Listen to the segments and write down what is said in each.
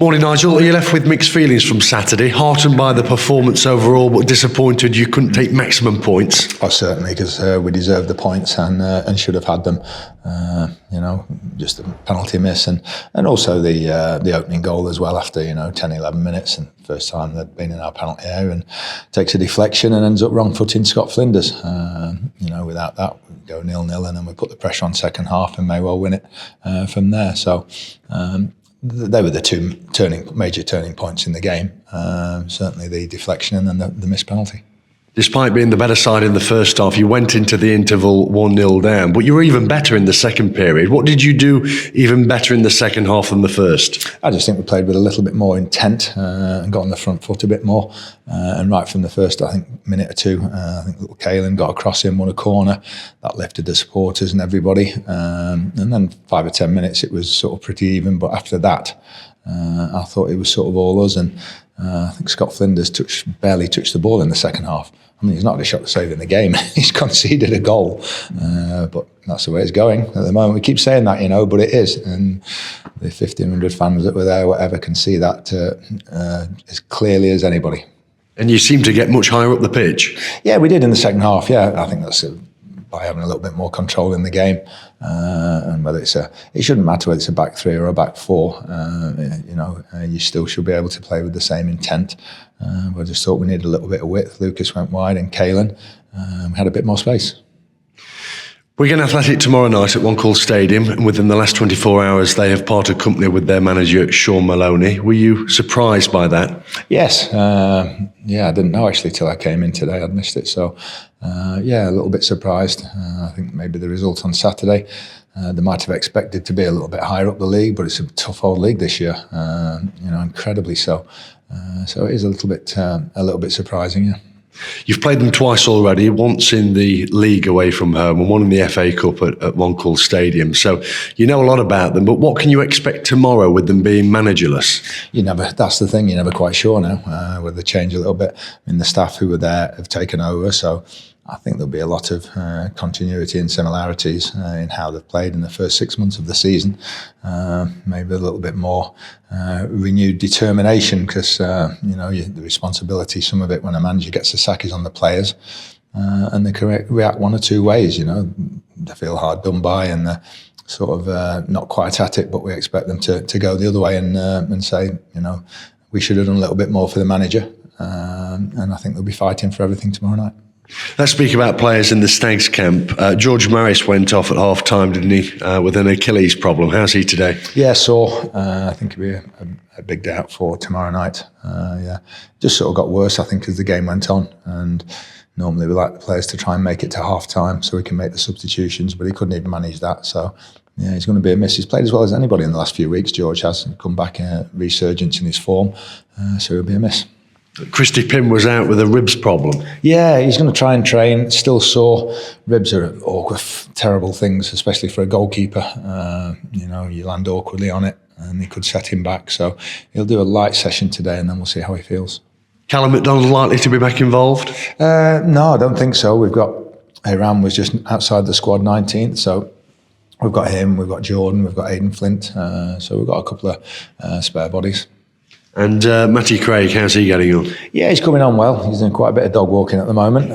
Morning, Nigel. Are you left with mixed feelings from Saturday? Heartened by the performance overall, but disappointed you couldn't take maximum points? Oh, certainly, because we deserved the points and should have had them. Just a penalty miss and also the opening goal as well after 10, 11 minutes, and first time they'd been in our penalty area, and takes a deflection and ends up wrong-footing Scott Flinders. Without that, we go 0-0, and then we put the pressure on second half and may well win it from there. So. They were the two major turning points in the game. Certainly the deflection and then the missed penalty. Despite being the better side in the first half, you went into the interval 1-0 down, but you were even better in the second period. What did you do even better in the second half than the first? I just think we played with a little bit more intent and got on the front foot a bit more. And right from the first, I think, minute or two, I think little Caelan got across him, won a corner. That lifted the supporters and everybody. And then 5 or 10 minutes, it was sort of pretty even. But after that, I thought it was sort of all us. And I think Scott Flinders barely touched the ball in the second half. I mean, he's not had a shot to save in the game. He's conceded a goal, but that's the way it's going at the moment. We keep saying that, but it is. And the 1,500 fans that were there, whatever, can see that as clearly as anybody. And you seem to get much higher up the pitch. Yeah, we did in the second half. Yeah, I think that's by having a little bit more control in the game, and whether it shouldn't matter whether it's a back three or a back four. You still should be able to play with the same intent. But I just thought we needed a little bit of width. Lucas went wide, and Caelan had a bit more space. Wigan Athletic tomorrow night at One Call Stadium, and within the last 24 hours they have parted company with their manager Sean Maloney. Were you surprised by that? Yes, I didn't know actually till I came in today. I'd missed it, so a little bit surprised. I think maybe the result on Saturday, they might have expected to be a little bit higher up the league, but it's a tough old league this year, incredibly so. So it is a little bit surprising, yeah. You've played them twice already, once in the league away from home and one in the FA Cup at One Call Stadium. So you know a lot about them, but what can you expect tomorrow with them being managerless? That's the thing, you're never quite sure now, whether they change a little bit. I mean, the staff who were there have taken over, so I think there'll be a lot of continuity and similarities in how they've played in the first 6 months of the season. Maybe a little bit more renewed determination, because the responsibility, some of it when a manager gets a sack, is on the players, and they can react one or two ways. They feel hard done by and they're sort of not quite at it, but we expect them to go the other way and say, we should have done a little bit more for the manager, and I think they'll be fighting for everything tomorrow night. Let's speak about players in the Stags camp. George Maris went off at half-time, didn't he, with an Achilles problem. How's he today? Yeah, sore. I think it'll be a big day out for tomorrow night. Just sort of got worse, I think, as the game went on. And normally we like the players to try and make it to half-time so we can make the substitutions, but he couldn't even manage that. So, yeah, he's going to be a miss. He's played as well as anybody in the last few weeks, George has. Come back in a resurgence in his form, so he'll be a miss. Christy Pym was out with a ribs problem. Yeah, he's going to try and train, still sore. Ribs are awkward, terrible things, especially for a goalkeeper. You land awkwardly on it and he could set him back. So he'll do a light session today and then we'll see how he feels. Callum McDonald likely to be back involved? No, I don't think so. We've got, Hiram was just outside the squad 19th, so we've got him, we've got Jordan, we've got Aidan Flint. So we've got a couple of spare bodies. And Matty Craig, how's he getting on? Yeah, he's coming on well. He's doing quite a bit of dog walking at the moment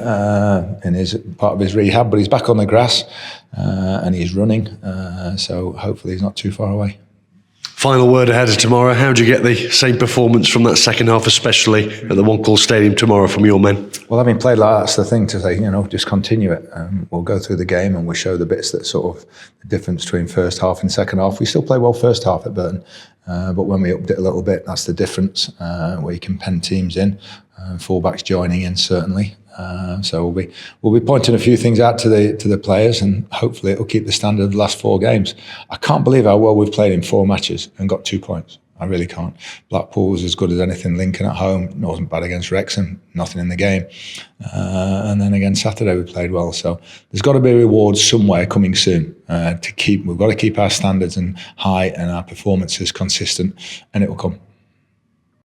in his part of his rehab, but he's back on the grass and he's running, so hopefully he's not too far away. Final word ahead of tomorrow. How do you get the same performance from that second half, especially at the One Call Stadium tomorrow, from your men? Well, having played like that's the thing to say, just continue it. We'll go through the game and we'll show the bits that sort of the difference between first half and second half. We still play well first half at Burton, but when we upped it a little bit, that's the difference, where you can pen teams in, fullbacks joining in certainly. So we'll be pointing a few things out to the players, and hopefully it'll keep the standard of the last 4 games. I can't believe how well we've played in 4 matches and got 2 points. I really can't. Blackpool was as good as anything. Lincoln at home, it wasn't bad against Wrexham, nothing in the game. And then again Saturday we played well. So there's got to be rewards somewhere coming soon. We've got to keep our standards high and our performances consistent, and it will come.